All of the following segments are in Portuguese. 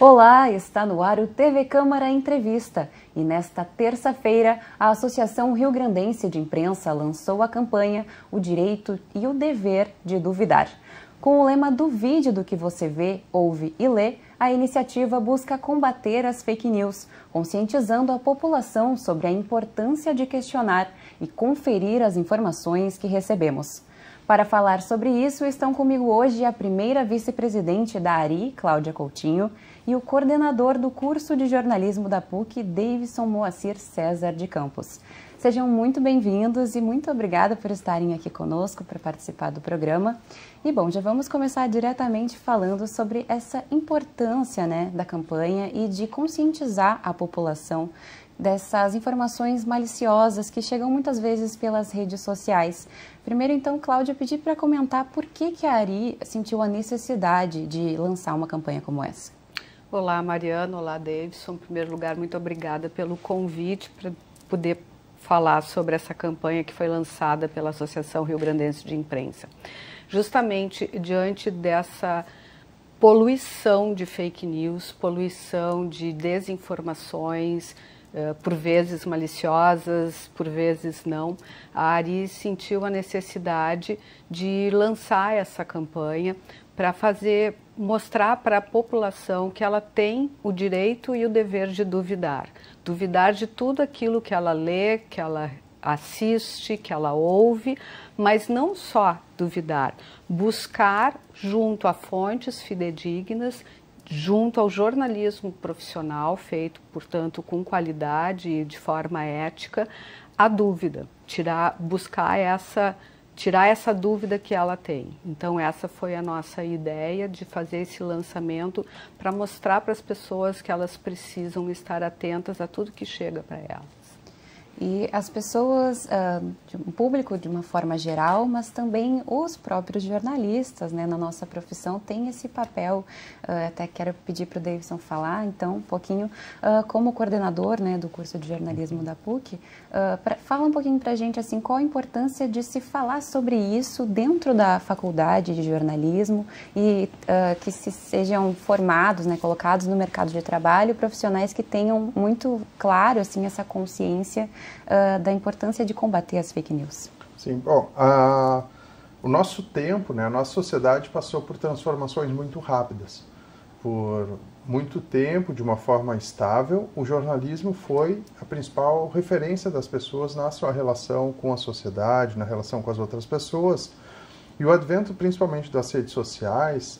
Olá, está no ar o TV Câmara Entrevista e nesta terça-feira a Associação Rio-Grandense de Imprensa lançou a campanha O Direito e o Dever de Duvidar. Com o lema "Duvide do que você vê, ouve e lê", a iniciativa busca combater as fake news, conscientizando a população sobre a importância de questionar e conferir as informações que recebemos. Para falar sobre isso, estão comigo hoje a primeira vice-presidente da ARI, Cláudia Coutinho, e o coordenador do curso de jornalismo da PUC, Davidson Moacir César de Campos. Sejam muito bem-vindos e muito obrigada por estarem aqui conosco para participar do programa. E bom, já vamos começar diretamente falando sobre essa importância, da campanha e de conscientizar a população dessas informações maliciosas que chegam muitas vezes pelas redes sociais. Primeiro, então, Cláudia, pedi para comentar por que a ARI sentiu a necessidade de lançar uma campanha como essa. Olá, Mariana. Olá, Davidson. Em primeiro lugar, muito obrigada pelo convite para poder falar sobre essa campanha que foi lançada pela Associação Rio-Grandense de Imprensa. Justamente diante dessa poluição de fake news, poluição de desinformações, por vezes maliciosas, por vezes não, a ARI sentiu a necessidade de lançar essa campanha para mostrar para a população que ela tem o direito e o dever de duvidar. Duvidar de tudo aquilo que ela lê, que ela assiste, que ela ouve, mas não só duvidar, buscar junto a fontes fidedignas, junto ao jornalismo profissional feito, portanto, com qualidade e de forma ética, a dúvida, tirar essa dúvida que ela tem. Então, essa foi a nossa ideia de fazer esse lançamento para mostrar para as pessoas que elas precisam estar atentas a tudo que chega para elas. E as pessoas, o público de uma forma geral, mas também os próprios jornalistas, na nossa profissão, têm esse papel. Até quero pedir para o Davidson falar, então, um pouquinho, como coordenador do curso de jornalismo da PUC, fala um pouquinho para a gente, assim, qual a importância de se falar sobre isso dentro da faculdade de jornalismo e que sejam formados, colocados no mercado de trabalho, profissionais que tenham muito claro, assim, essa consciência da importância de combater as fake news. Sim, bom, o nosso tempo, a nossa sociedade passou por transformações muito rápidas. Por muito tempo, de uma forma estável, o jornalismo foi a principal referência das pessoas na sua relação com a sociedade, na relação com as outras pessoas. E o advento, principalmente das redes sociais,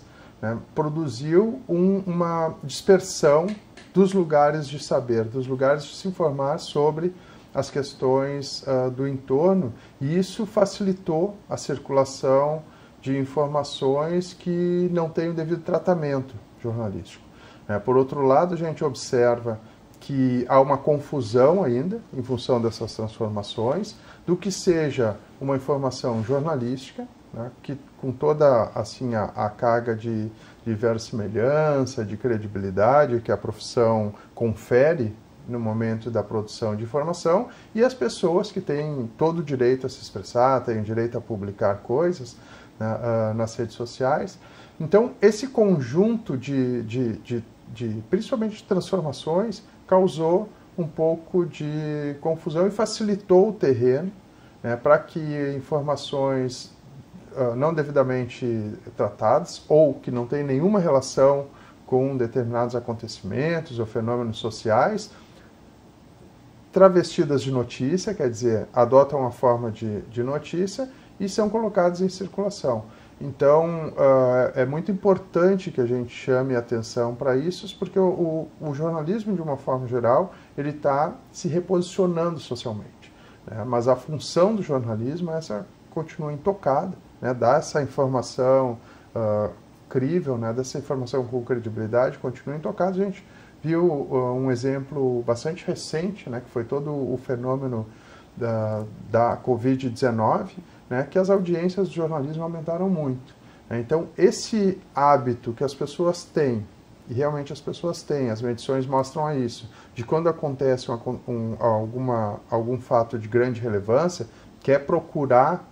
produziu uma dispersão dos lugares de saber, dos lugares de se informar sobre as questões do entorno, e isso facilitou a circulação de informações que não têm o devido tratamento jornalístico. Por outro lado, a gente observa que há uma confusão ainda, em função dessas transformações, do que seja uma informação jornalística, que com toda assim, a carga de verossimilhança, de credibilidade que a profissão confere no momento da produção de informação, e as pessoas que têm todo o direito a se expressar, têm o direito a publicar coisas nas redes sociais. Então, esse conjunto principalmente de transformações, causou um pouco de confusão e facilitou o terreno para que informações não devidamente tratadas ou que não têm nenhuma relação com determinados acontecimentos ou fenômenos sociais, travestidas de notícia, quer dizer, adotam uma forma de notícia e são colocadas em circulação. Então, é muito importante que a gente chame atenção para isso, porque o jornalismo, de uma forma geral, ele está se reposicionando socialmente. Mas a função do jornalismo, essa continua intocada, dar essa informação crível, dessa informação com credibilidade, continua intocada. A gente viu um exemplo bastante recente, que foi todo o fenômeno da Covid-19, que as audiências do jornalismo aumentaram muito. Então, esse hábito que as pessoas têm, e realmente as pessoas têm, as medições mostram a isso, de quando acontece algum fato de grande relevância, que é procurar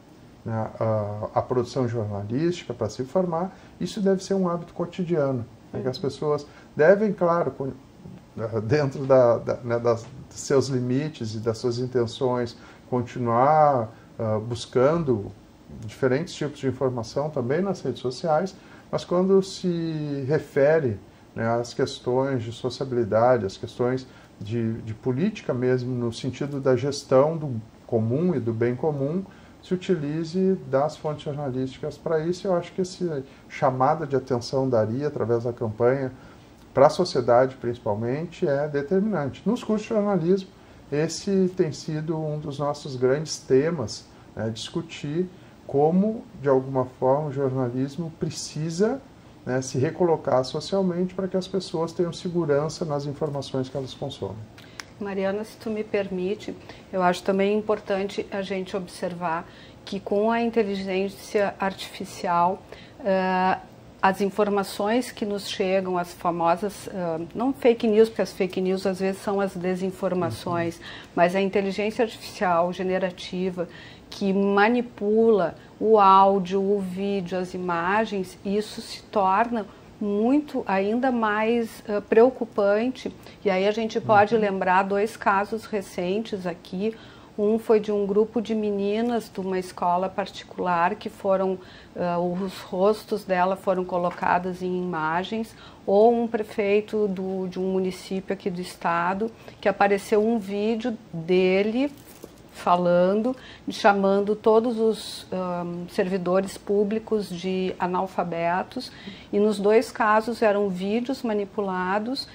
a produção jornalística para se informar, isso deve ser um hábito cotidiano. Que as pessoas devem, claro, dentro dos seus limites e das suas intenções, continuar buscando diferentes tipos de informação também nas redes sociais, mas quando se refere, né, às questões de sociabilidade, às questões de política mesmo, no sentido da gestão do comum e do bem comum, se utilize das fontes jornalísticas para isso. Eu acho que essa chamada de atenção da ARI, através da campanha, para a sociedade principalmente, é determinante. Nos cursos de jornalismo, esse tem sido um dos nossos grandes temas, né, discutir como, de alguma forma, o jornalismo precisa, né, se recolocar socialmente para que as pessoas tenham segurança nas informações que elas consomem. Mariana, se tu me permite, eu acho também importante a gente observar que com a inteligência artificial, as informações que nos chegam, as famosas, não fake news, porque as fake news às vezes são as desinformações, mas a inteligência artificial generativa que manipula o áudio, o vídeo, as imagens, isso se torna muito, ainda mais preocupante. E aí a gente pode lembrar 2 casos recentes aqui. Um foi de um grupo de meninas de uma escola particular que foram, os rostos dela foram colocados em imagens, ou um prefeito de um município aqui do estado, que apareceu um vídeo dele falando, chamando todos os servidores públicos de analfabetos, e nos 2 casos eram vídeos manipulados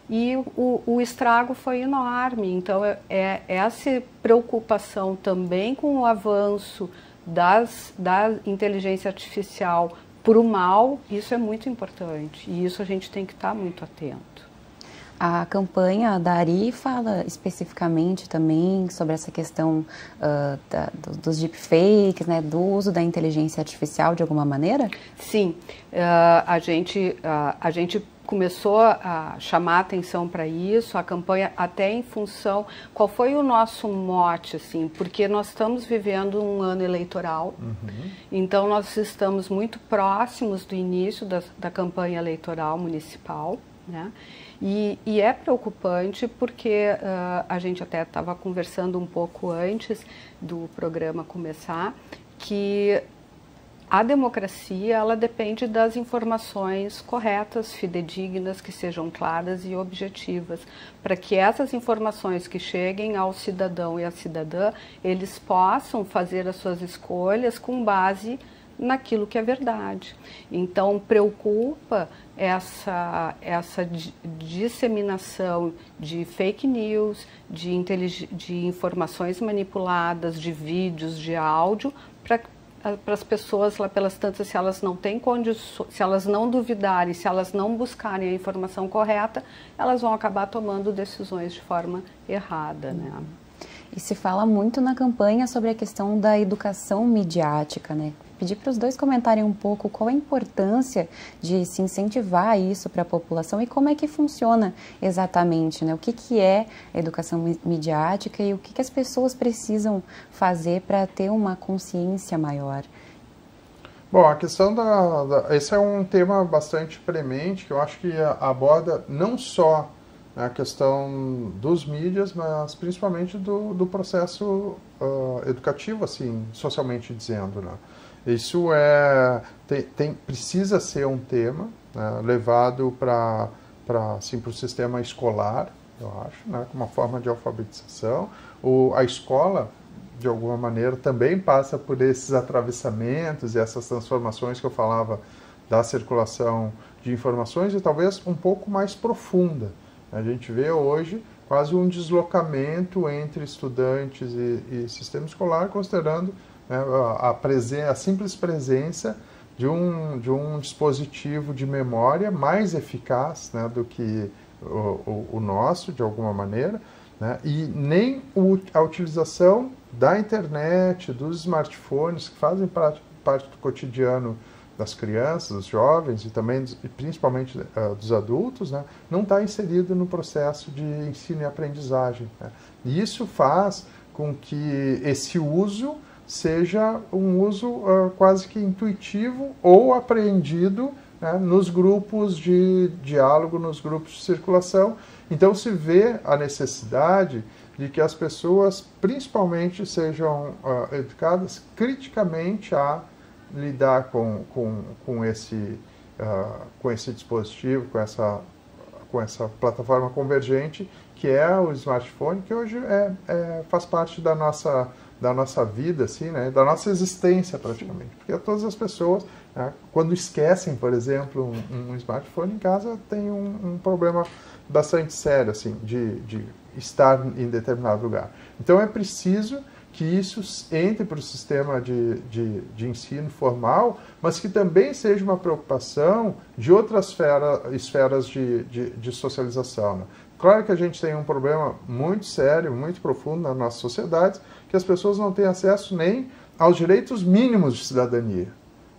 e o estrago foi enorme. Então, essa preocupação também com o avanço da inteligência artificial para o mal, isso é muito importante, e isso a gente tem que estar muito atento. A campanha da ARI fala especificamente também sobre essa questão dos deepfakes, né, do uso da inteligência artificial de alguma maneira? Sim, a gente começou a chamar atenção para isso, a campanha até em função, qual foi o nosso mote, assim, porque nós estamos vivendo um ano eleitoral, então nós estamos muito próximos do início da campanha eleitoral municipal, né? E é preocupante porque a gente até estava conversando um pouco antes do programa começar, que a democracia, ela depende das informações corretas, fidedignas, que sejam claras e objetivas, para que essas informações que cheguem ao cidadão e à cidadã, eles possam fazer as suas escolhas com base naquilo que é verdade. Então, preocupa essa disseminação de fake news, de informações manipuladas, de vídeos, de áudio, para as pessoas, lá pelas tantas, se elas não têm condições, se elas não duvidarem, se elas não buscarem a informação correta, elas vão acabar tomando decisões de forma errada, né? E se fala muito na campanha sobre a questão da educação midiática, né? Pedir para os dois comentarem um pouco qual a importância de se incentivar isso para a população e como é que funciona exatamente, né? O que é a educação midiática e o que as pessoas precisam fazer para ter uma consciência maior? Bom, a questão esse é um tema bastante premente, que eu acho que aborda não só a questão dos mídias, mas principalmente do processo educativo, assim, socialmente dizendo, né? Isso precisa ser um tema, né, levado para o sistema escolar, eu acho, né, como uma forma de alfabetização. A escola, de alguma maneira, também passa por esses atravessamentos e essas transformações que eu falava da circulação de informações, e talvez um pouco mais profunda. A gente vê hoje quase um deslocamento entre estudantes e sistema escolar, considerando, né, a simples presença de um dispositivo de memória mais eficaz, né, do que o nosso, de alguma maneira, né, e nem a utilização da internet, dos smartphones, que fazem parte do cotidiano das crianças, dos jovens e também, principalmente, dos adultos, né, não está inserido no processo de ensino e aprendizagem, né. E isso faz com que esse uso seja um uso quase que intuitivo ou aprendido né, nos grupos de diálogo, nos grupos de circulação. Então se vê a necessidade de que as pessoas, principalmente, sejam educadas criticamente a lidar com esse dispositivo, com essa plataforma convergente, que é o smartphone, que hoje faz parte da nossa vida, assim, né, da nossa existência praticamente. Porque todas as pessoas, né, quando esquecem, por exemplo, um smartphone em casa, tem um problema bastante sério, assim, de estar em determinado lugar. Então é preciso que isso entre para o sistema de ensino formal, mas que também seja uma preocupação de outras esferas de socialização, né? Claro que a gente tem um problema muito sério, muito profundo na nossa sociedade, que as pessoas não têm acesso nem aos direitos mínimos de cidadania,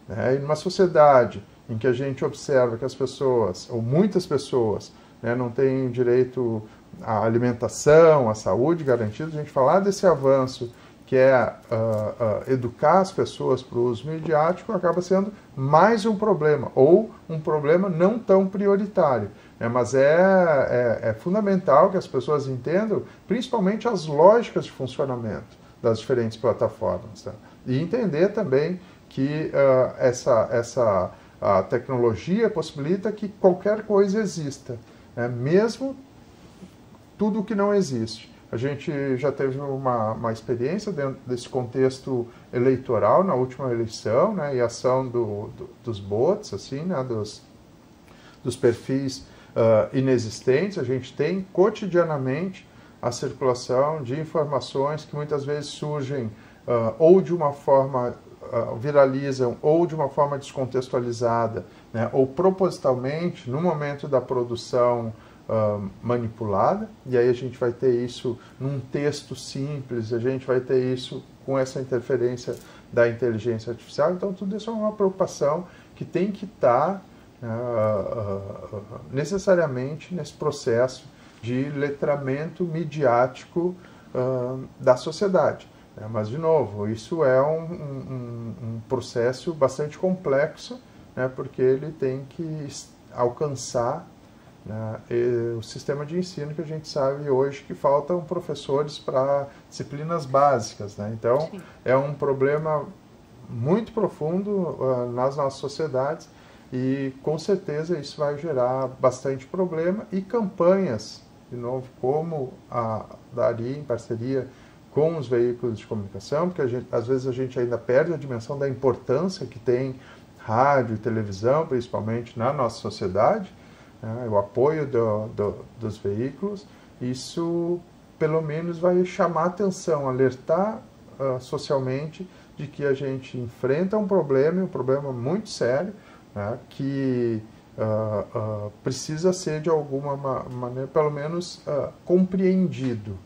né? E numa sociedade em que a gente observa que as pessoas, ou muitas pessoas, né, não têm direito à alimentação, à saúde garantida, a gente falar desse avanço que é educar as pessoas para o uso midiático, acaba sendo mais um problema, ou um problema não tão prioritário. Mas é fundamental que as pessoas entendam, principalmente as lógicas de funcionamento das diferentes plataformas, tá? E entender também que a tecnologia possibilita que qualquer coisa exista, né? Mesmo tudo que não existe. A gente já teve uma experiência dentro desse contexto eleitoral na última eleição, né, e a ação dos bots, assim, né, dos perfis inexistentes. A gente tem cotidianamente a circulação de informações que muitas vezes surgem ou de uma forma viralizam ou de uma forma descontextualizada, né, ou propositalmente no momento da produção manipulada, e aí a gente vai ter isso num texto simples, a gente vai ter isso com essa interferência da inteligência artificial. Então tudo isso é uma preocupação que tem que estar necessariamente nesse processo de letramento midiático da sociedade. Mas, de novo, isso é um processo bastante complexo, né, porque ele tem que alcançar, né, o sistema de ensino que a gente sabe hoje que faltam professores para disciplinas básicas, né? Então, sim, é um problema muito profundo nas nossas sociedades e, com certeza, isso vai gerar bastante problema e campanhas, de novo, como a da ARI, em parceria com os veículos de comunicação, porque às vezes a gente ainda perde a dimensão da importância que tem rádio e televisão, principalmente na nossa sociedade, né, o apoio dos veículos. Isso, pelo menos, vai chamar atenção, alertar socialmente de que a gente enfrenta um problema muito sério, né, que precisa ser, de alguma maneira, pelo menos, compreendido.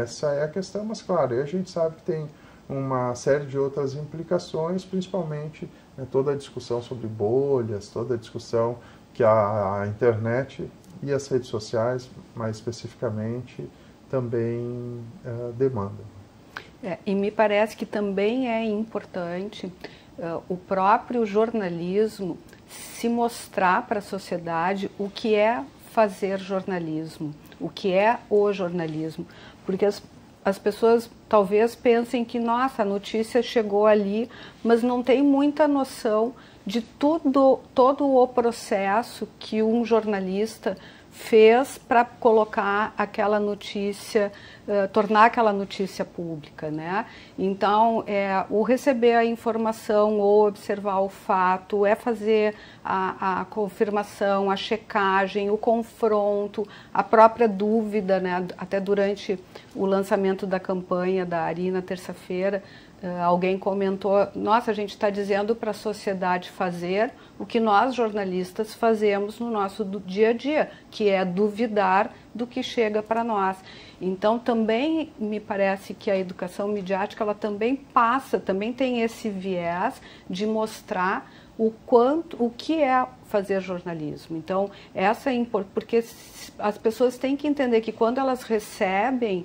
Essa é a questão, mas, claro, a gente sabe que tem uma série de outras implicações, principalmente, né, toda a discussão sobre bolhas, toda a discussão que a internet e as redes sociais, mais especificamente, também demandam. E me parece que também é importante o próprio jornalismo se mostrar para a sociedade o que é fazer jornalismo, o que é o jornalismo, porque as pessoas talvez pensem que, nossa, a notícia chegou ali, mas não tem muita noção de todo o processo que um jornalista fez para colocar aquela notícia, tornar aquela notícia pública, né? Então, o receber a informação ou observar o fato, fazer a confirmação, a checagem, o confronto, a própria dúvida, né? Até durante o lançamento da campanha da ARI na terça-feira, alguém comentou, nossa, a gente está dizendo para a sociedade fazer o que nós jornalistas fazemos no nosso dia a dia, que é duvidar do que chega para nós. Então também me parece que a educação midiática, ela também também tem esse viés de mostrar o que é fazer jornalismo. Então, porque as pessoas têm que entender que quando elas recebem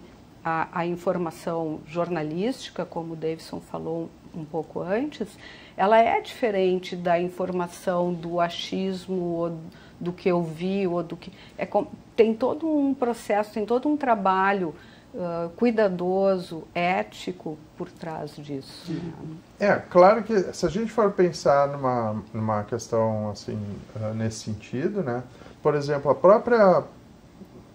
a informação jornalística, como o Davidson falou um pouco antes, ela é diferente da informação do achismo, ou do que eu vi, ou do que... tem todo um processo, tem todo um trabalho cuidadoso, ético por trás disso. Claro que se a gente for pensar numa questão assim, nesse sentido, né? Por exemplo,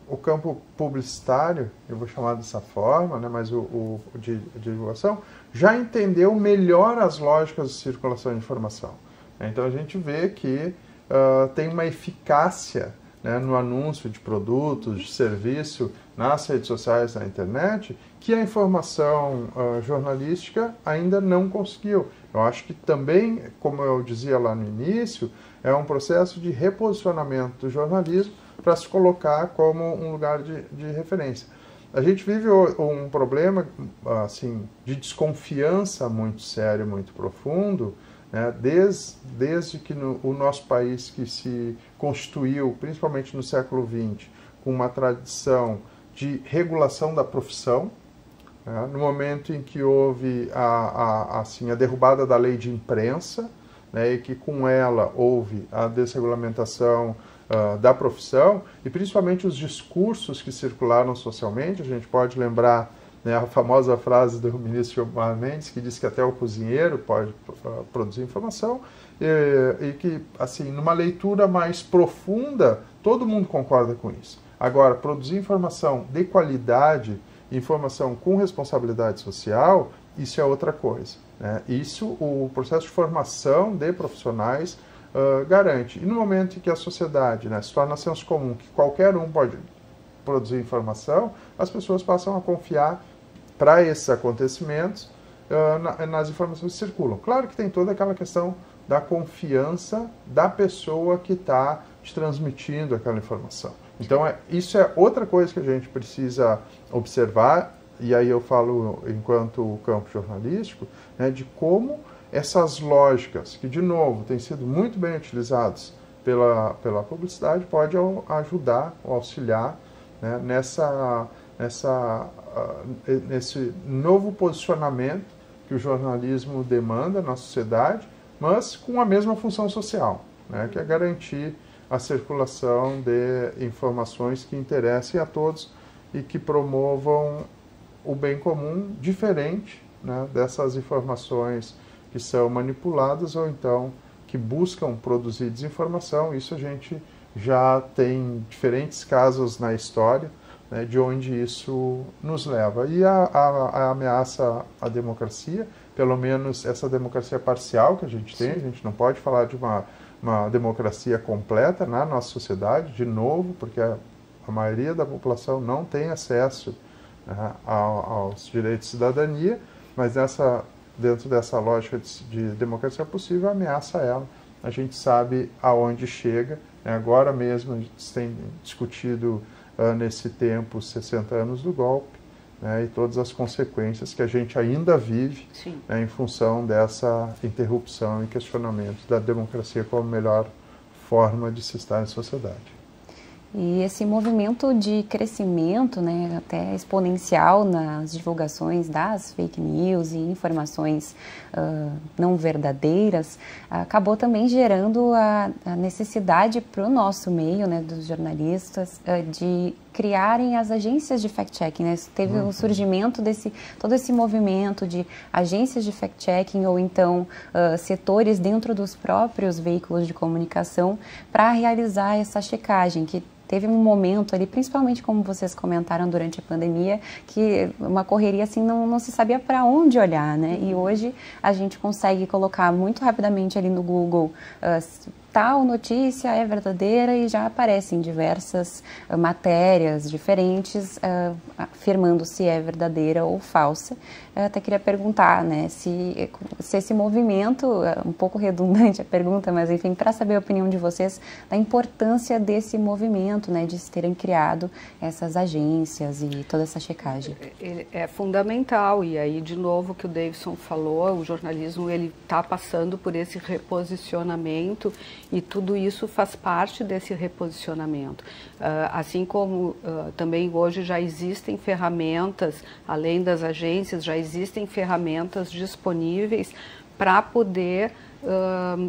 o campo publicitário, eu vou chamar dessa forma, né? Mas o de divulgação, já entendeu melhor as lógicas de circulação de informação. Então a gente vê que tem uma eficácia, né, no anúncio de produtos, de serviço, nas redes sociais, na internet, que a informação jornalística ainda não conseguiu. Eu acho que também, como eu dizia lá no início, é um processo de reposicionamento do jornalismo para se colocar como um lugar de referência. A gente vive um problema assim, de desconfiança muito sério, muito profundo, né, desde que o nosso país, que se constituiu, principalmente no século XX, com uma tradição de regulação da profissão, né, no momento em que houve a derrubada da lei de imprensa, né, e que com ela houve a desregulamentação da profissão, e principalmente os discursos que circularam socialmente. A gente pode lembrar, né, a famosa frase do ministro Gilmar Mendes, que diz que até o cozinheiro pode produzir informação, e que, assim, numa leitura mais profunda, todo mundo concorda com isso. Agora, produzir informação de qualidade, informação com responsabilidade social, isso é outra coisa, né? Isso, o processo de formação de profissionais garante. E no momento em que a sociedade, né, se torna senso comum, que qualquer um pode produzir informação, as pessoas passam a confiar para esses acontecimentos nas informações que circulam. Claro que tem toda aquela questão da confiança da pessoa que está te transmitindo aquela informação. Então, isso é outra coisa que a gente precisa observar, e aí eu falo enquanto campo jornalístico, né, de como essas lógicas, que de novo têm sido muito bem utilizadas pela publicidade, pode ajudar ou auxiliar, né, nesse novo posicionamento que o jornalismo demanda na sociedade, mas com a mesma função social, né, que é garantir a circulação de informações que interessem a todos e que promovam o bem comum, diferente, né, dessas informações que são manipuladas ou então que buscam produzir desinformação. Isso a gente já tem diferentes casos na história, né, de onde isso nos leva. E a ameaça à democracia, pelo menos essa democracia parcial que a gente tem, a gente não pode falar de uma democracia completa na nossa sociedade, de novo, porque a maioria da população não tem acesso, né, aos direitos de cidadania, mas dentro dessa lógica de democracia possível, ameaça ela. A gente sabe aonde chega, né? Agora mesmo a gente tem discutido nesse tempo 60 anos do golpe, né, e todas as consequências que a gente ainda vive, né, em função dessa interrupção e questionamento da democracia como melhor forma de se estar em sociedade. E esse movimento de crescimento, né, até exponencial nas divulgações das fake news e informações não verdadeiras, acabou também gerando a necessidade para o nosso meio, né, dos jornalistas, de criarem as agências de fact-checking, né? Teve um surgimento todo esse movimento de agências de fact-checking ou então setores dentro dos próprios veículos de comunicação para realizar essa checagem, que teve um momento ali, principalmente como vocês comentaram durante a pandemia, que uma correria assim não se sabia para onde olhar, né? E hoje a gente consegue colocar muito rapidamente ali no Google tal notícia é verdadeira e já aparecem diversas matérias diferentes afirmando se é verdadeira ou falsa. Eu até queria perguntar, né, se esse movimento, um pouco redundante a pergunta, mas enfim, para saber a opinião de vocês, da importância desse movimento, né, de se terem criado essas agências e toda essa checagem. É fundamental, e aí de novo o que o Davidson falou, o jornalismo ele está passando por esse reposicionamento e tudo isso faz parte desse reposicionamento. Assim como também hoje já existem ferramentas, além das agências, já existem ferramentas disponíveis para poder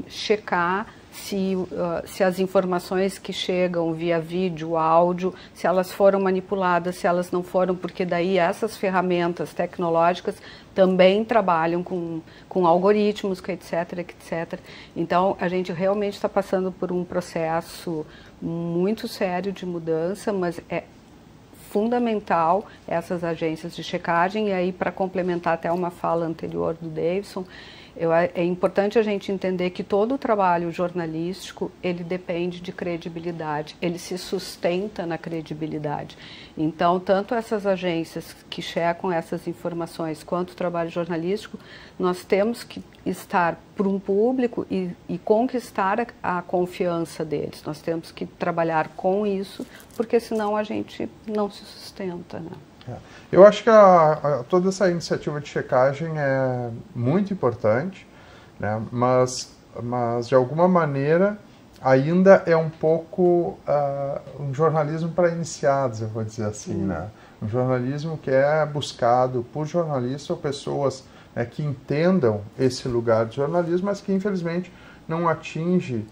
checar se as informações que chegam via vídeo, áudio, se elas foram manipuladas, se elas não foram, porque daí essas ferramentas tecnológicas também trabalham com algoritmos, etc, etc. Então, a gente realmente está passando por um processo muito sério de mudança, mas é fundamental essas agências de checagem. E aí, para complementar até uma fala anterior do Davidson, é importante a gente entender que todo o trabalho jornalístico, ele depende de credibilidade, ele se sustenta na credibilidade. Então, tanto essas agências que checam essas informações, quanto o trabalho jornalístico, nós temos que estar para um público e conquistar a confiança deles. Nós temos que trabalhar com isso, porque senão a gente não se sustenta, né? Eu acho que toda essa iniciativa de checagem é muito importante, né? Mas de alguma maneira ainda é um pouco um jornalismo para iniciados, eu vou dizer assim, né? Um jornalismo que é buscado por jornalistas ou pessoas, né, que entendam esse lugar de jornalismo, mas que infelizmente não atinge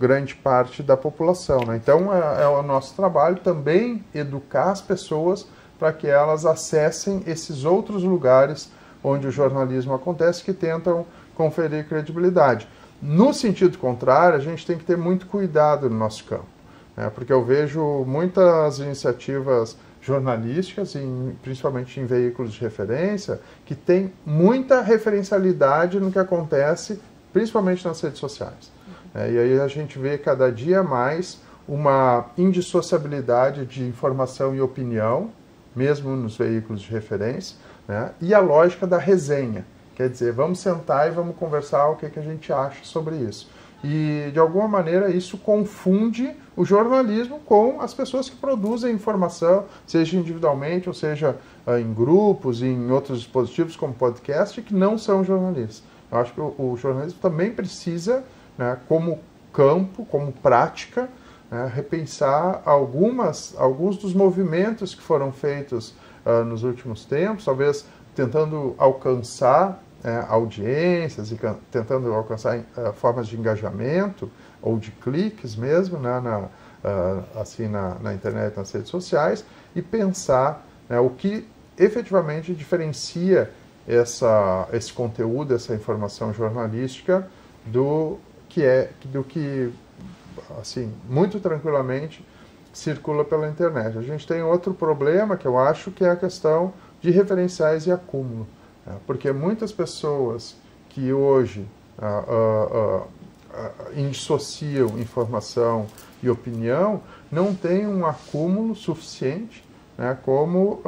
grande parte da população, né? Então é o nosso trabalho também educar as pessoas para que elas acessem esses outros lugares onde o jornalismo acontece, que tentam conferir credibilidade. No sentido contrário, a gente tem que ter muito cuidado no nosso campo, né? Porque eu vejo muitas iniciativas jornalísticas, principalmente em veículos de referência, que tem muita referencialidade no que acontece, principalmente nas redes sociais. E aí a gente vê cada dia mais uma indissociabilidade de informação e opinião, mesmo nos veículos de referência, né? E a lógica da resenha, quer dizer, vamos sentar e vamos conversar o que a gente acha sobre isso. E, de alguma maneira, isso confunde o jornalismo com as pessoas que produzem informação, seja individualmente, ou seja em grupos, em outros dispositivos como podcast, que não são jornalistas. Eu acho que o jornalismo também precisa, né, como campo, como prática, repensar alguns dos movimentos que foram feitos nos últimos tempos, talvez tentando alcançar audiências e tentando alcançar formas de engajamento ou de cliques mesmo, né, na internet, nas redes sociais, e pensar, né, o que efetivamente diferencia esse conteúdo, essa informação jornalística do que assim, muito tranquilamente circula pela internet. A gente tem outro problema que eu acho que é a questão de referenciais e acúmulo, né? Porque muitas pessoas que hoje indissociam informação e opinião não têm um acúmulo suficiente, né, como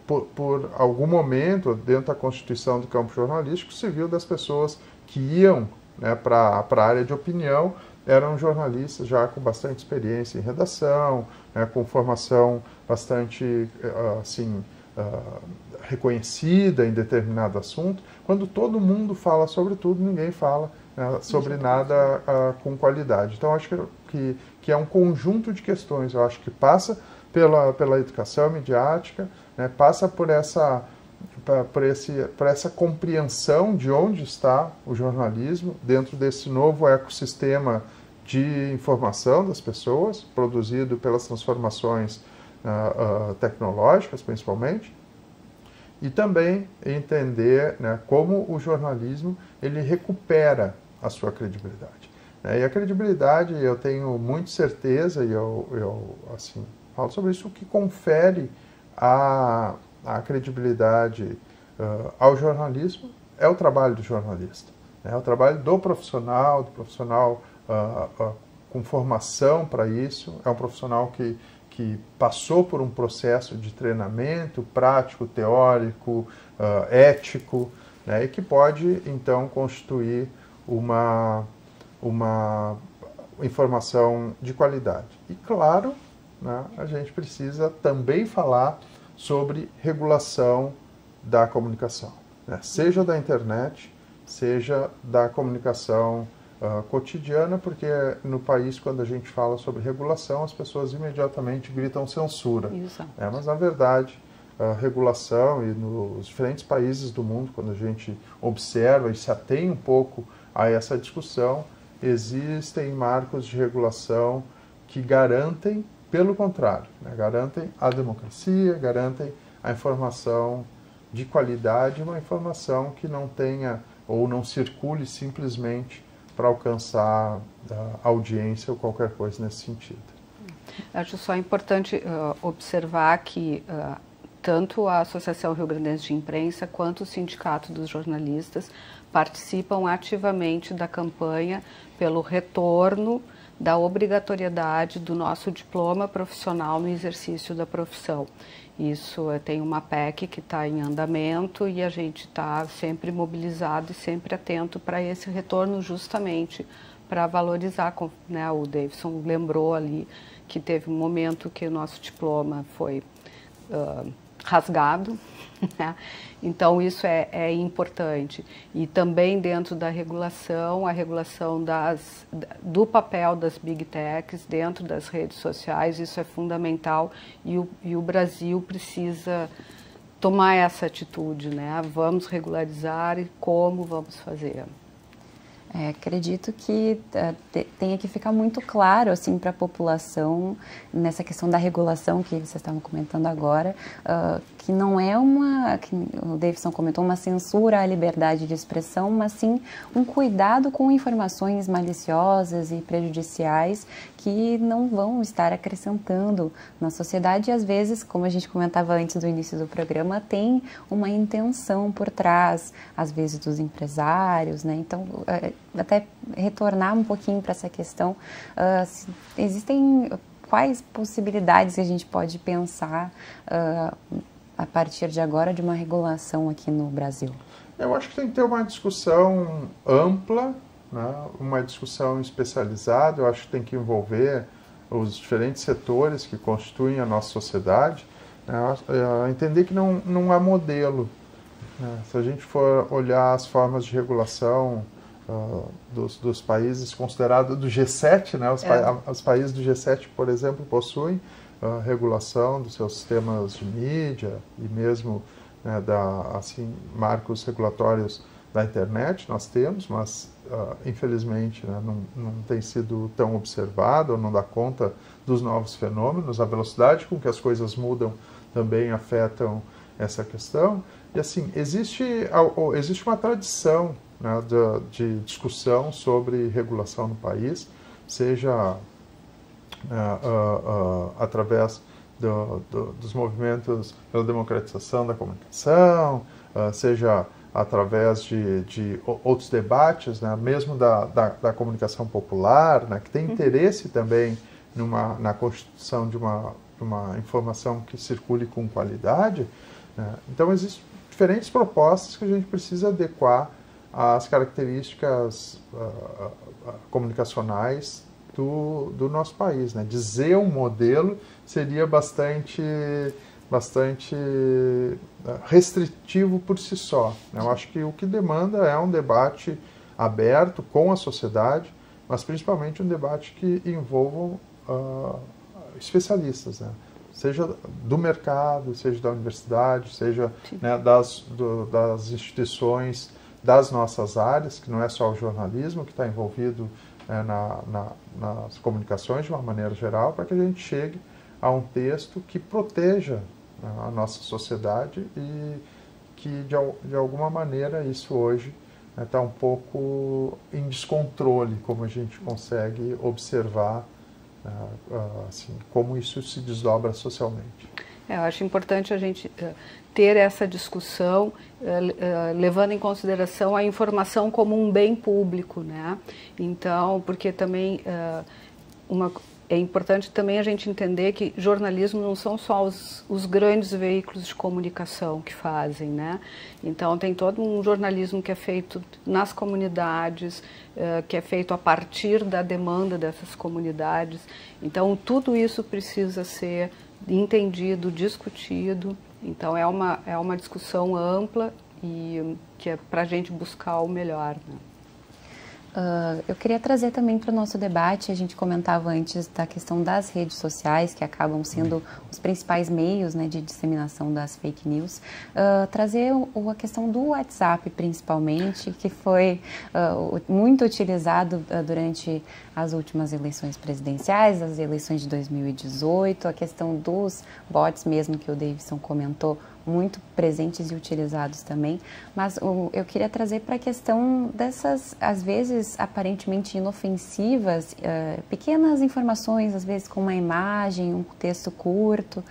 por algum momento dentro da constituição do campo jornalístico se viu das pessoas que iam, né, para a área de opinião, eram jornalistas já com bastante experiência em redação, né, com formação bastante reconhecida em determinado assunto. Quando todo mundo fala sobre tudo, ninguém fala sobre nada com qualidade. Então, acho que é um conjunto de questões. Eu acho que passa pela educação midiática, né, passa por essa compreensão de onde está o jornalismo dentro desse novo ecossistema de informação das pessoas, produzido pelas transformações tecnológicas, principalmente, e também entender, né, como o jornalismo ele recupera a sua credibilidade. E a credibilidade, eu tenho muita certeza, e eu assim, falo sobre isso, o que confere a credibilidade ao jornalismo é o trabalho do jornalista, é o trabalho do profissional com formação para isso, é um profissional que passou por um processo de treinamento prático, teórico, ético, né, e que pode, então, constituir uma informação de qualidade. E, claro, né, a gente precisa também falar sobre regulação da comunicação, né? Seja da internet, seja da comunicação cotidiana, porque no país, quando a gente fala sobre regulação, as pessoas imediatamente gritam censura. Mas, na verdade, a regulação, e nos diferentes países do mundo, quando a gente observa e se atém um pouco a essa discussão, existem marcos de regulação que garantem, pelo contrário, garantem a democracia, garantem a informação de qualidade, uma informação que não tenha ou não circule simplesmente para alcançar audiência ou qualquer coisa nesse sentido. Acho só importante observar que tanto a Associação Rio Grandense de Imprensa quanto o Sindicato dos Jornalistas participam ativamente da campanha pelo retorno da obrigatoriedade do nosso diploma profissional no exercício da profissão. Isso tem uma PEC que está em andamento e a gente está sempre mobilizado e sempre atento para esse retorno, justamente para valorizar, né? O Davidson lembrou ali que teve um momento que o nosso diploma foi rasgado, né? Então isso é importante. E também dentro da regulação, a regulação do papel das Big Techs dentro das redes sociais, isso é fundamental e o Brasil precisa tomar essa atitude, né? Vamos regularizar e como vamos fazer. Acredito que tenha que ficar muito claro assim, para a população, nessa questão da regulação que vocês estavam comentando agora, que não é que o Davidson comentou, uma censura à liberdade de expressão, mas sim um cuidado com informações maliciosas e prejudiciais que não vão estar acrescentando na sociedade e às vezes, como a gente comentava antes do início do programa, tem uma intenção por trás, às vezes dos empresários, né? Então, até retornar um pouquinho para essa questão, existem quais possibilidades que a gente pode pensar a partir de agora de uma regulação aqui no Brasil? Eu acho que tem que ter uma discussão ampla, né? Uma discussão especializada. Eu acho que tem que envolver os diferentes setores que constituem a nossa sociedade, né? Entender que não há modelo, né? Se a gente for olhar as formas de regulação dos países considerados do G7, né? Os países do G7, por exemplo, possuem regulação dos seus sistemas de mídia e mesmo, né, marcos regulatórios da internet nós temos, mas infelizmente, né, não tem sido tão observado ou não dá conta dos novos fenômenos. A velocidade com que as coisas mudam também afetam essa questão. E assim, existe uma tradição, né, de discussão sobre regulação no país, seja através dos movimentos pela democratização da comunicação, seja através de outros debates, né, mesmo da comunicação popular, né, que tem interesse também na constituição de uma informação que circule com qualidade, né. Então, existem diferentes propostas que a gente precisa adequar às características comunicacionais do nosso país, né? Dizer um modelo seria bastante restritivo por si só, né? Eu acho que o que demanda é um debate aberto com a sociedade, mas principalmente um debate que envolva especialistas, né? Seja do mercado, seja da universidade, seja, né, das instituições das nossas áreas, que não é só o jornalismo que está envolvido, né, nas comunicações de uma maneira geral, para que a gente chegue a um texto que proteja, né, a nossa sociedade e que, de alguma maneira, isso hoje está um pouco em descontrole, como a gente consegue observar, assim, como isso se desdobra socialmente. Eu acho importante a gente ter essa discussão, levando em consideração a informação como um bem público, né? Então, porque também é importante também a gente entender que jornalismo não são só os grandes veículos de comunicação que fazem, né? Então, tem todo um jornalismo que é feito nas comunidades, que é feito a partir da demanda dessas comunidades. Então, tudo isso precisa ser entendido, discutido. Então, é uma discussão ampla e que é para a gente buscar o melhor, né? Eu queria trazer também para o nosso debate, a gente comentava antes da questão das redes sociais, que acabam sendo os principais meios, né, de disseminação das fake news, trazer a questão do WhatsApp, principalmente, que foi muito utilizado durante as últimas eleições presidenciais, as eleições de 2018, a questão dos bots mesmo, que o Davidson comentou, muito presentes e utilizados também, mas eu queria trazer para a questão dessas, às vezes, aparentemente inofensivas, pequenas informações, às vezes com uma imagem, um texto curto,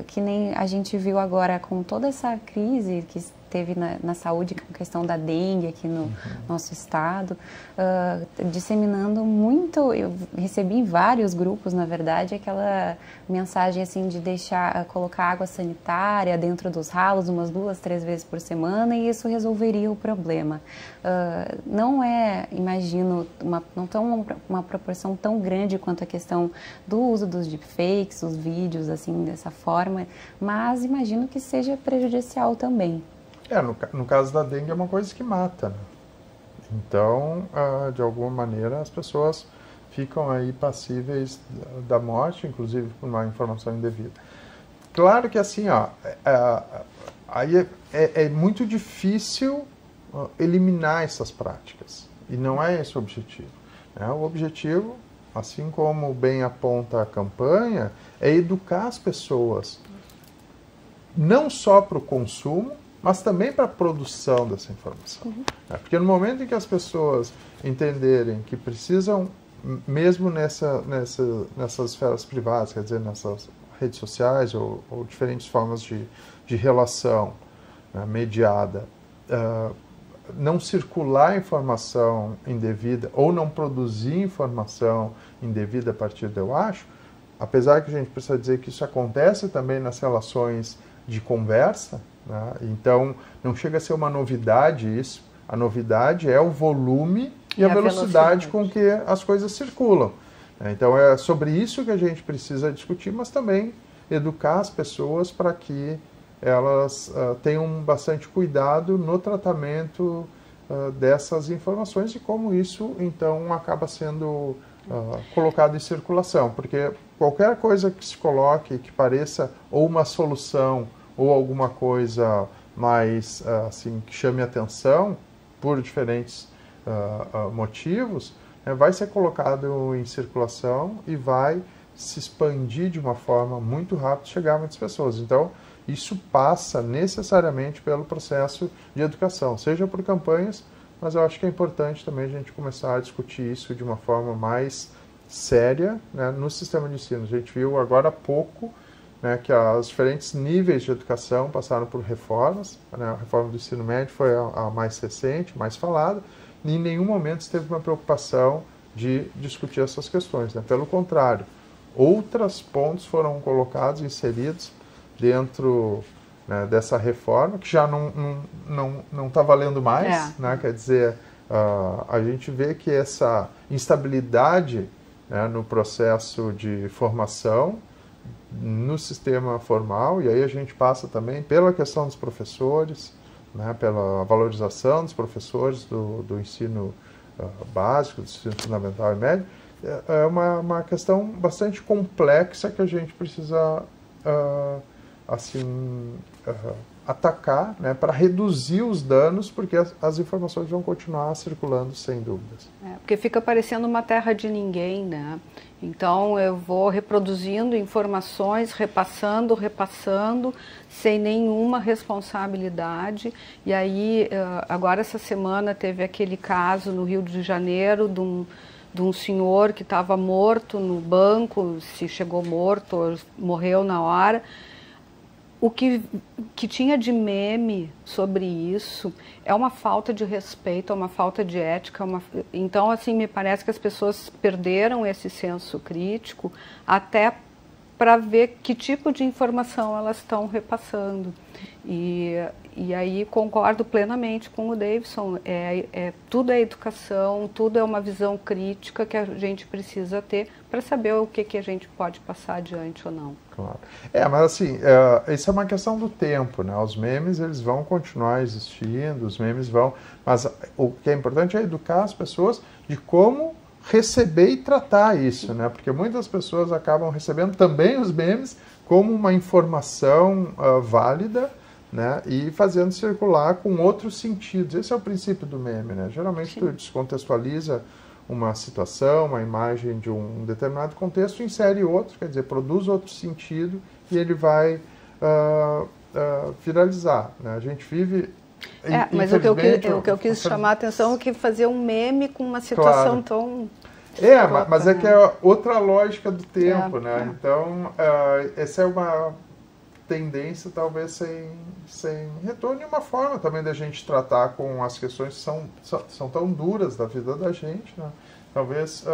que nem a gente viu agora com toda essa crise que teve na saúde, com a questão da dengue aqui no nosso estado, disseminando muito. Eu recebi em vários grupos, na verdade, aquela mensagem assim de colocar água sanitária dentro dos ralos umas 2, 3 vezes por semana e isso resolveria o problema. Não é, imagino, uma proporção tão grande quanto a questão do uso dos deepfakes, os vídeos assim dessa forma, mas imagino que seja prejudicial também. No caso da dengue é uma coisa que mata, né? Então, de alguma maneira, as pessoas ficam aí passíveis da morte, inclusive por uma informação indevida. Claro que assim, aí é muito difícil eliminar essas práticas, e não é esse o objetivo, né? O objetivo, assim como bem aponta a campanha, é educar as pessoas, não só para o consumo, mas também para a produção dessa informação. Porque no momento em que as pessoas entenderem que precisam, mesmo nessas esferas privadas, quer dizer, nessas redes sociais ou diferentes formas de relação, né, mediada, não circular informação indevida ou não produzir informação indevida a partir do eu acho, apesar que a gente precisa dizer que isso acontece também nas relações de conversa, né? Então, não chega a ser uma novidade isso. A novidade é o volume e a velocidade com que as coisas circulam. Então, é sobre isso que a gente precisa discutir, mas também educar as pessoas para que elas tenham bastante cuidado no tratamento dessas informações e como isso, então, acaba sendo colocado em circulação. Porque qualquer coisa que se coloque, que pareça ou uma solução ou alguma coisa mais assim, que chame atenção por diferentes motivos, vai ser colocado em circulação e vai se expandir de uma forma muito rápida e chegar a muitas pessoas. Então, isso passa necessariamente pelo processo de educação, seja por campanhas, mas eu acho que é importante também a gente começar a discutir isso de uma forma mais séria, né, no sistema de ensino. A gente viu agora há pouco, né, que os diferentes níveis de educação passaram por reformas, né, a reforma do ensino médio foi a mais recente, mais falada, e em nenhum momento se teve uma preocupação de discutir essas questões, né? Pelo contrário, outros pontos foram colocados, inseridos dentro, né, dessa reforma, que já não está valendo mais, né? Quer dizer, a gente vê que essa instabilidade, né, no processo de formação, no sistema formal, e aí a gente passa também pela questão dos professores, né, pela valorização dos professores do ensino básico, do ensino fundamental e médio, é uma questão bastante complexa que a gente precisa atacar, né, para reduzir os danos, porque as informações vão continuar circulando sem dúvidas. Porque fica parecendo uma terra de ninguém, né? Então eu vou reproduzindo informações, repassando, sem nenhuma responsabilidade. E aí, agora essa semana teve aquele caso no Rio de Janeiro de um senhor que estava morto no banco, se chegou morto ou morreu na hora. O que tinha de meme sobre isso é uma falta de respeito, é uma falta de ética. Então, assim, me parece que as pessoas perderam esse senso crítico até para ver que tipo de informação elas estão repassando. E E aí concordo plenamente com o Davidson, tudo é educação, tudo é uma visão crítica que a gente precisa ter para saber o que a gente pode passar adiante ou não. Claro. Mas assim, isso é uma questão do tempo, né? Os memes, eles vão continuar existindo, os memes vão... Mas o que é importante é educar as pessoas de como receber e tratar isso, né? Porque muitas pessoas acabam recebendo também os memes como uma informação válida, né? E fazendo circular com outros sentidos. Esse é o princípio do meme, né? Geralmente tu descontextualiza uma situação, uma imagem de um determinado contexto, insere outro, quer dizer, produz outro sentido e ele vai viralizar, né? A gente vive... mas o que eu quis chamar a atenção é que fazer um meme com uma situação tão... mas é que é outra lógica do tempo, né? Então, essa é uma tendência, talvez, sem retorno, e uma forma também da gente tratar com as questões que são tão duras da vida da gente, né? Talvez,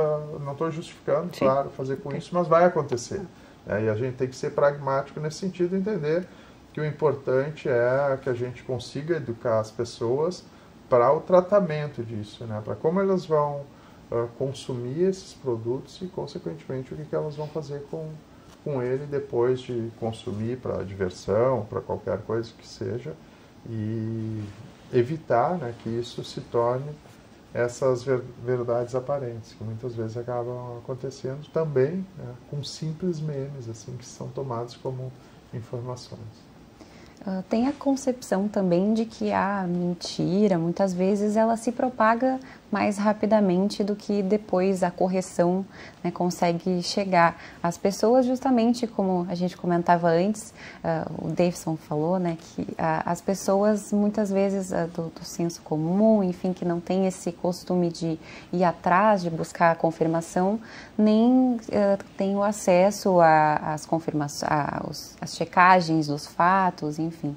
não estou justificando, claro, fazer com isso, mas vai acontecer. E a gente tem que ser pragmático nesse sentido, entender que o importante é que a gente consiga educar as pessoas para o tratamento disso, né? Para como elas vão consumir esses produtos e, consequentemente, o que elas vão fazer com ele depois de consumir para diversão, para qualquer coisa que seja, e evitar, né, que isso se torne essas verdades aparentes, que muitas vezes acabam acontecendo também, né, com simples memes, assim, que são tomados como informações. Tem a concepção também de que a mentira, muitas vezes, ela se propaga mais rapidamente do que depois a correção, né, consegue chegar. As pessoas, justamente como a gente comentava antes, o Davidson falou, né, que as pessoas muitas vezes do senso comum, enfim, que não tem esse costume de ir atrás, de buscar a confirmação, nem tem o acesso às confirmações, às checagens dos fatos, enfim.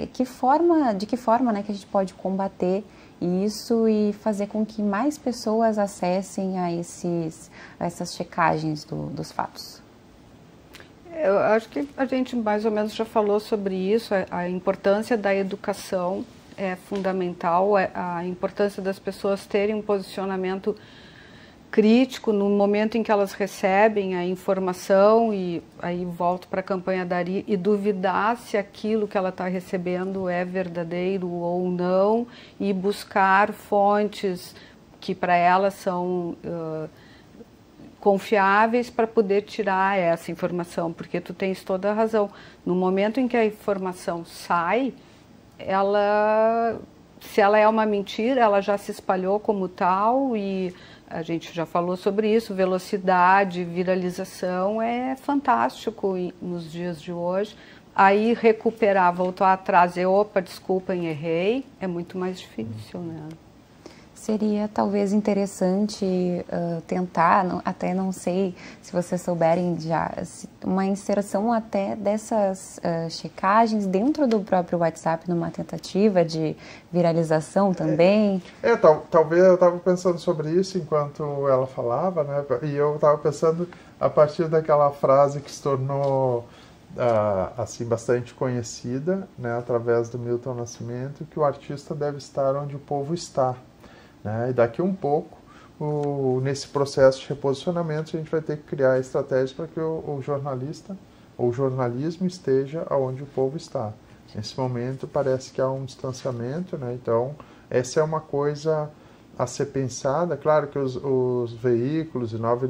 De que forma, né, que a gente pode combater isso e fazer com que mais pessoas acessem a essas checagens dos fatos? Eu acho que a gente mais ou menos já falou sobre isso, a importância da educação é fundamental, a importância das pessoas terem um posicionamento crítico no momento em que elas recebem a informação, e aí volto para a campanha da Ari, e duvidar se aquilo que ela está recebendo é verdadeiro ou não, e buscar fontes que para ela são confiáveis para poder tirar essa informação, porque tu tens toda a razão. No momento em que a informação sai, se ela é uma mentira, ela já se espalhou como tal, e a gente já falou sobre isso, velocidade, viralização é fantástico nos dias de hoje. Aí recuperar, voltar atrás e opa, desculpem, errei, é muito mais difícil, né? Seria talvez interessante tentar, até não sei se vocês souberem já, uma inserção até dessas checagens dentro do próprio WhatsApp, numa tentativa de viralização também. Talvez eu estava pensando sobre isso enquanto ela falava, né? E eu estava pensando a partir daquela frase que se tornou assim bastante conhecida, né, através do Milton Nascimento, que o artista deve estar onde o povo está. Né? E daqui um pouco, nesse processo de reposicionamento, a gente vai ter que criar estratégias para que o jornalista ou o jornalismo esteja onde o povo está. Nesse momento parece que há um distanciamento, né? Então essa é uma coisa a ser pensada. Claro que os veículos e novas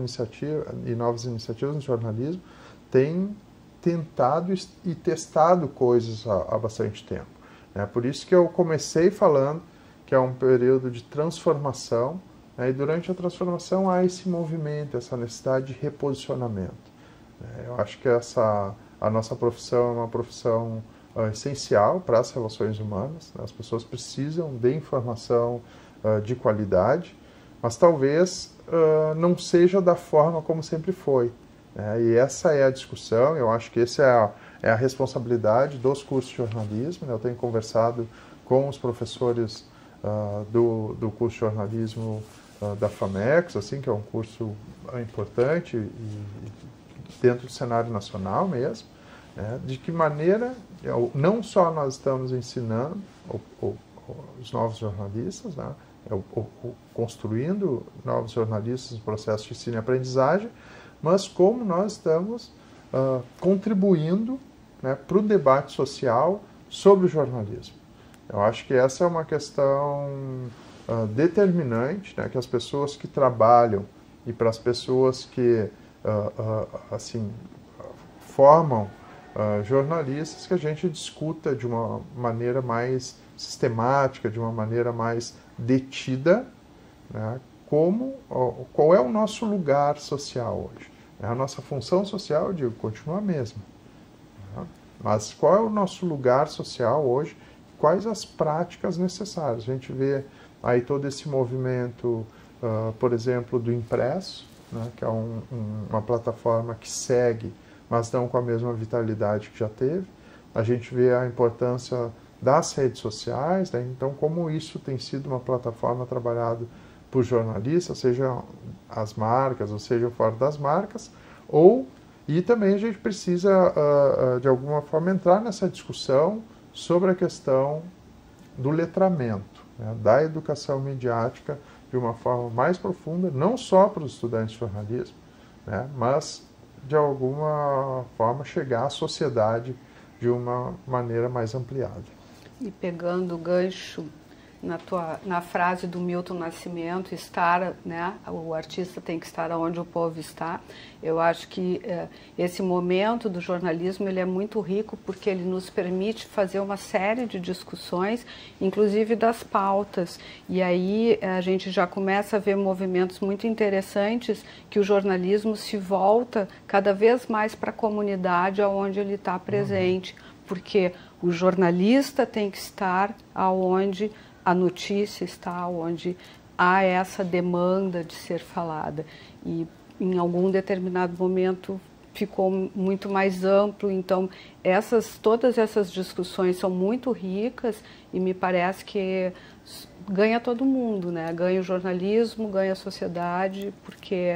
iniciativas no jornalismo têm tentado e testado coisas há bastante tempo. Né? Por isso que eu comecei falando que é um período de transformação, né? E durante a transformação há esse movimento, essa necessidade de reposicionamento. Eu acho que a nossa profissão é uma profissão essencial para as relações humanas, né? As pessoas precisam de informação de qualidade, mas talvez não seja da forma como sempre foi. Né? E essa é a discussão, eu acho que essa é a responsabilidade dos cursos de jornalismo, né? Eu tenho conversado com os professores do curso de jornalismo da FAMEX, assim, que é um curso importante e dentro do cenário nacional mesmo, né? De que maneira, não só nós estamos ensinando os novos jornalistas, né? Construindo novos jornalistas no processo de ensino e aprendizagem, mas como nós estamos contribuindo, né, para o debate social sobre o jornalismo. Eu acho que essa é uma questão determinante, né, que as pessoas que trabalham e para as pessoas que assim, formam jornalistas, que a gente discuta de uma maneira mais sistemática, de uma maneira mais detida, né, qual é o nosso lugar social hoje. A nossa função social, eu digo, continua a mesma. Né? Mas qual é o nosso lugar social hoje? Quais as práticas necessárias? A gente vê aí todo esse movimento, por exemplo, do impresso, né, que é uma plataforma que segue, mas não com a mesma vitalidade que já teve. A gente vê a importância das redes sociais, né? Então como isso tem sido uma plataforma trabalhada por jornalistas, seja as marcas, ou seja fora das marcas, e também a gente precisa, de alguma forma, entrar nessa discussão sobre a questão do letramento, né, da educação midiática de uma forma mais profunda, não só para os estudantes de jornalismo, né, mas, de alguma forma, chegar à sociedade de uma maneira mais ampliada. E pegando o gancho na frase do Milton Nascimento, estar, né, o artista tem que estar onde o povo está, eu acho que esse momento do jornalismo ele é muito rico porque ele nos permite fazer uma série de discussões, inclusive das pautas, e aí a gente já começa a ver movimentos muito interessantes que o jornalismo se volta cada vez mais para a comunidade onde ele está presente, porque o jornalista tem que estar aonde a notícia está, onde há essa demanda de ser falada. E em algum determinado momento ficou muito mais amplo, então todas essas discussões são muito ricas e me parece que ganha todo mundo, né? Ganha o jornalismo, ganha a sociedade, porque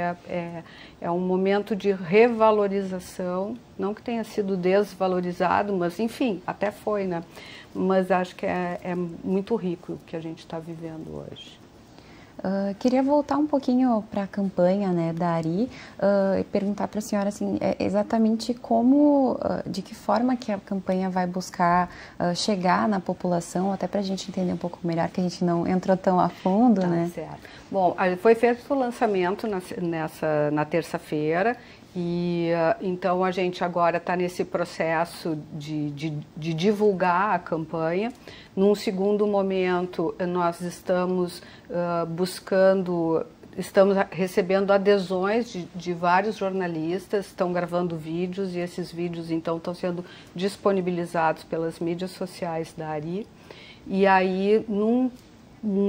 é um momento de revalorização, não que tenha sido desvalorizado, mas enfim, até foi, né? Mas acho que é muito rico o que a gente está vivendo hoje. Queria voltar um pouquinho para a campanha, né, da ARI e perguntar para a senhora assim, exatamente de que forma que a campanha vai buscar chegar na população, até para a gente entender um pouco melhor, que a gente não entrou tão a fundo, né? Certo. Bom, foi feito o lançamento na terça-feira. E então a gente agora está nesse processo de divulgar a campanha. Num segundo momento, nós estamos estamos recebendo adesões de vários jornalistas, estão gravando vídeos e esses vídeos então estão sendo disponibilizados pelas mídias sociais da ARI. E aí, num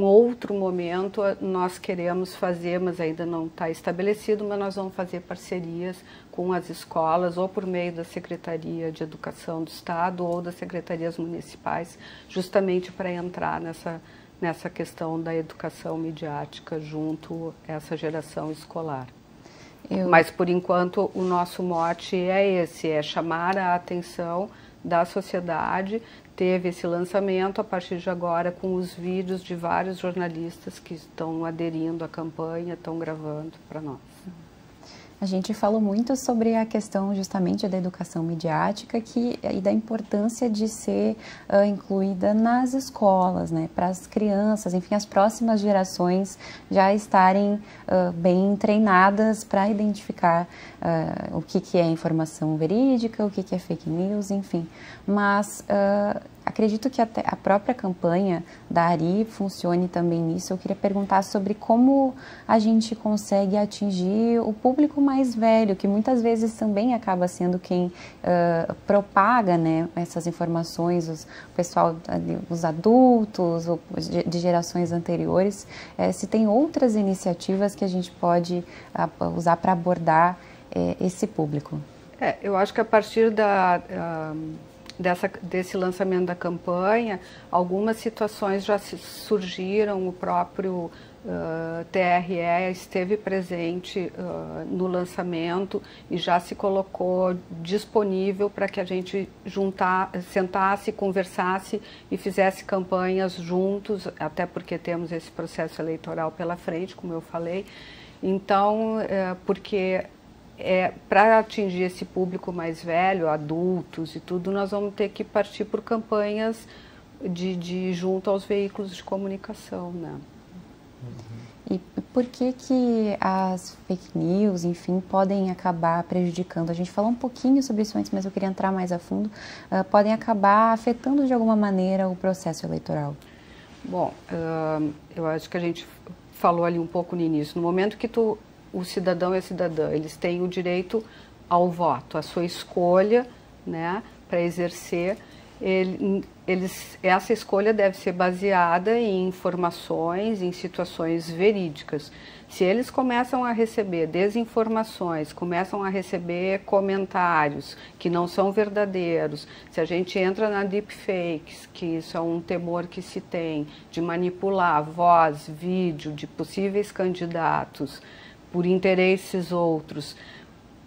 outro momento nós queremos fazer, mas ainda não está estabelecido, mas nós vamos fazer parcerias com as escolas ou por meio da Secretaria de Educação do Estado ou das secretarias municipais, justamente para entrar nessa questão da educação midiática junto a essa geração escolar. Mas por enquanto o nosso mote é esse, é chamar a atenção da sociedade. Teve esse lançamento a partir de agora com os vídeos de vários jornalistas que estão aderindo à campanha, estão gravando para nós. A gente falou muito sobre a questão justamente da educação midiática e da importância de ser incluída nas escolas, né, para as crianças, enfim, as próximas gerações já estarem bem treinadas para identificar o que é informação verídica, o que é fake news, enfim. Mas acredito que até a própria campanha da ARI funcione também nisso. Eu queria perguntar sobre como a gente consegue atingir o público mais velho, que muitas vezes também acaba sendo quem propaga, né, essas informações, o pessoal, os adultos, de gerações anteriores. Se tem outras iniciativas que a gente pode usar para abordar esse público. Eu acho que a partir desse lançamento da campanha, algumas situações já surgiram, o próprio TRE esteve presente no lançamento e já se colocou disponível para que a gente sentasse, conversasse e fizesse campanhas juntos, até porque temos esse processo eleitoral pela frente, como eu falei. Então, porque para atingir esse público mais velho, adultos e tudo, nós vamos ter que partir por campanhas junto aos veículos de comunicação, né? E por que as fake news, enfim, podem acabar prejudicando? A gente falou um pouquinho sobre isso antes, mas eu queria entrar mais a fundo. Podem acabar afetando de alguma maneira o processo eleitoral? Bom, eu acho que a gente falou ali um pouco no início. No momento que o cidadão e a cidadã, eles têm o direito ao voto, a sua escolha, né, para exercer, essa escolha deve ser baseada em informações, em situações verídicas. Se eles começam a receber desinformações, começam a receber comentários que não são verdadeiros, se a gente entra na deepfakes, que isso é um temor que se tem, de manipular voz, vídeo de possíveis candidatos por interesses outros,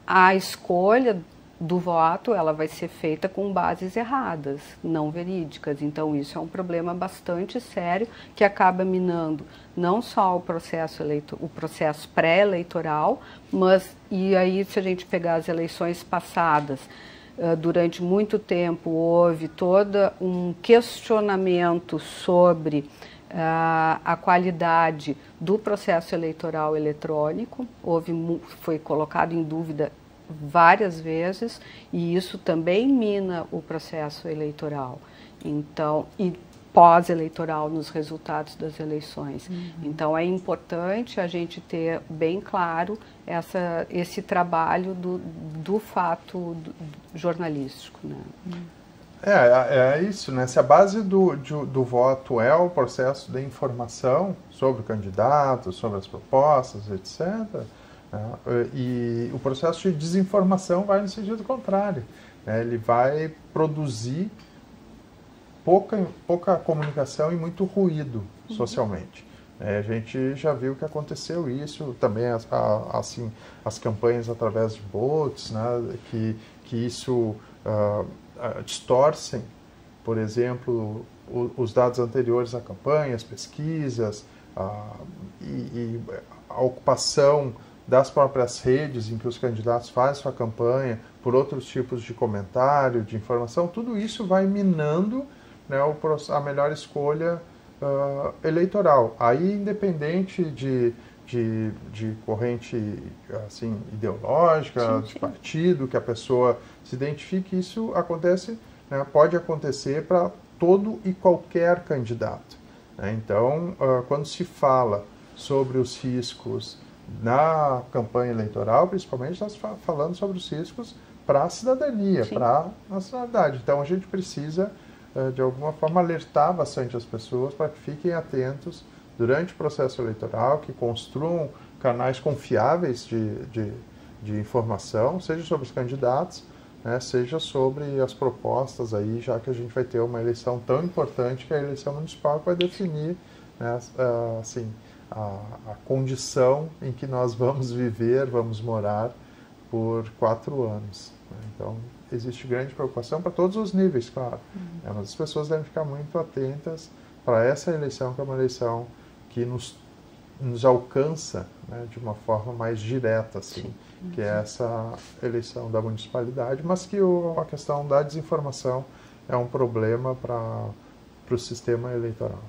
a escolha do voto, ela vai ser feita com bases erradas, não verídicas. Então isso é um problema bastante sério que acaba minando não só o processo pré-eleitoral, mas, e aí se a gente pegar as eleições passadas, durante muito tempo houve todo um questionamento sobre a qualidade do processo eleitoral eletrônico, foi colocado em dúvida várias vezes, e isso também mina o processo eleitoral, então, e pós-eleitoral nos resultados das eleições. Então é importante a gente ter bem claro esse trabalho do fato jornalístico, né? É isso, né? Se a base do voto é o processo de informação sobre o candidato, sobre as propostas, etc., e o processo de desinformação vai no sentido contrário, né? Ele vai produzir pouca comunicação e muito ruído socialmente. A gente já viu que aconteceu isso também, assim, as campanhas através de bots, né? Que isso distorcem, por exemplo, os dados anteriores à campanha, as pesquisas, e a ocupação das próprias redes em que os candidatos fazem sua campanha, por outros tipos de comentário, de informação, tudo isso vai minando, né, a melhor escolha eleitoral. Aí, independente de corrente assim, ideológica, de partido, que a pessoa se identifique, isso acontece, né, pode acontecer para todo e qualquer candidato, né? Então, quando se fala sobre os riscos na campanha eleitoral, principalmente, nós falando sobre os riscos para a cidadania, para a nacionalidade. Então, a gente precisa, de alguma forma, alertar bastante as pessoas para que fiquem atentos durante o processo eleitoral, que construam canais confiáveis de informação, seja sobre os candidatos, né, seja sobre as propostas, aí, já que a gente vai ter uma eleição tão importante, que é a eleição municipal, que vai definir, né, assim, a condição em que nós vamos viver, vamos morar por 4 anos. Né? Então, existe grande preocupação para todos os níveis, claro. Mas as pessoas devem ficar muito atentas para essa eleição, que é uma eleição que nos alcança, né, de uma forma mais direta, assim, que é essa eleição da municipalidade, mas que a questão da desinformação é um problema para o sistema eleitoral.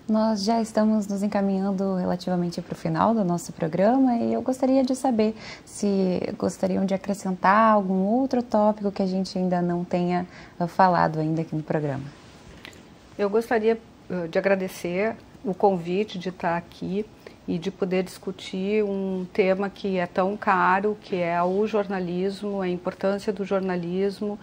Nós já estamos nos encaminhando relativamente para o final do nosso programa e eu gostaria de saber se gostariam de acrescentar algum outro tópico que a gente ainda não tenha falado ainda aqui no programa. Eu gostaria de agradecer o convite de estar aqui e de poder discutir um tema que é tão caro, que é o jornalismo, a importância do jornalismo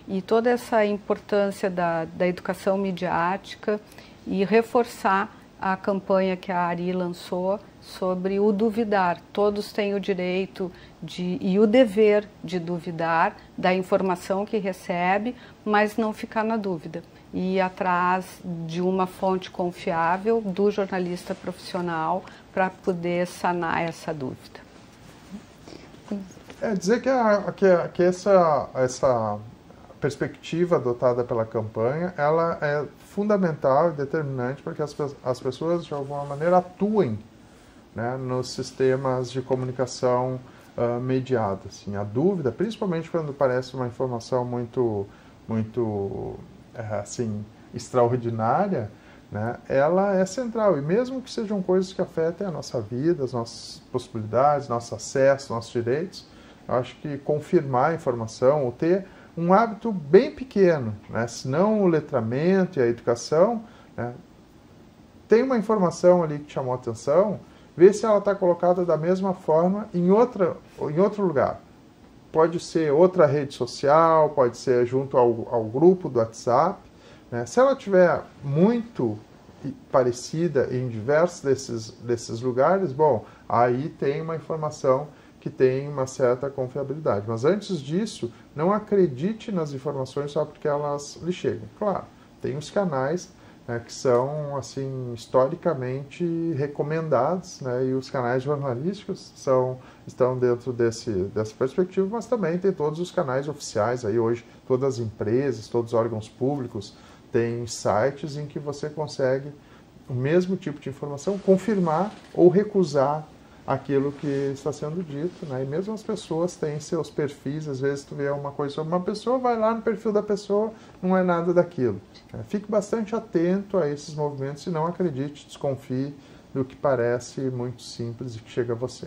e toda essa importância da educação midiática, e reforçar a campanha que a Ari lançou sobre o duvidar. Todos têm o direito e o dever de duvidar da informação que recebe, mas não ficar na dúvida. E ir atrás de uma fonte confiável do jornalista profissional para poder sanar essa dúvida. Dizer que essa perspectiva adotada pela campanha, ela é fundamental e determinante para que as pessoas, de alguma maneira, atuem, né, nos sistemas de comunicação mediada. Assim, a dúvida, principalmente quando parece uma informação muito assim, extraordinária, né, ela é central. E mesmo que sejam coisas que afetem a nossa vida, as nossas possibilidades, nosso acesso, nossos direitos, eu acho que confirmar a informação ou ter um hábito bem pequeno, né, se não o letramento e a educação, né, tem uma informação ali que te chamou a atenção, vê se ela está colocada da mesma forma em outro lugar. Pode ser outra rede social, pode ser junto ao grupo do WhatsApp, né? Se ela estiver muito parecida em diversos desses lugares, bom, aí tem uma informação que tem uma certa confiabilidade. Mas antes disso, não acredite nas informações só porque elas lhe chegam. Claro, tem os canais, né, que são, assim, historicamente recomendados, né, e os canais jornalísticos estão dentro dessa perspectiva, mas também tem todos os canais oficiais. Aí hoje todas as empresas, todos os órgãos públicos têm sites em que você consegue o mesmo tipo de informação, confirmar ou recusar aquilo que está sendo dito, né? E mesmo as pessoas têm seus perfis, às vezes tu vê uma coisa sobre uma pessoa, vai lá no perfil da pessoa, não é nada daquilo. Fique bastante atento a esses movimentos e não acredite, desconfie do que parece muito simples e que chega a você.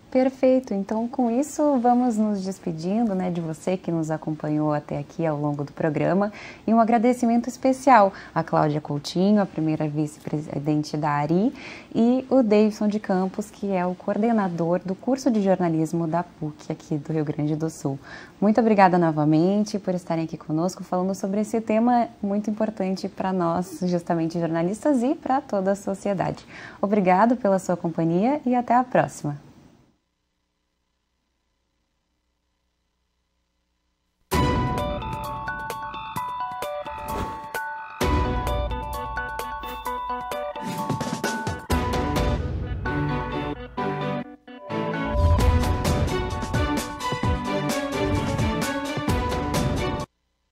Perfeito, então com isso vamos nos despedindo, né, de você que nos acompanhou até aqui ao longo do programa, e um agradecimento especial a Cláudia Coutinho, a primeira vice-presidente da ARI, e o Davidson de Campos, que é o coordenador do curso de jornalismo da PUC aqui do Rio Grande do Sul. Muito obrigada novamente por estarem aqui conosco falando sobre esse tema muito importante para nós, justamente jornalistas, e para toda a sociedade. Obrigado pela sua companhia e até a próxima.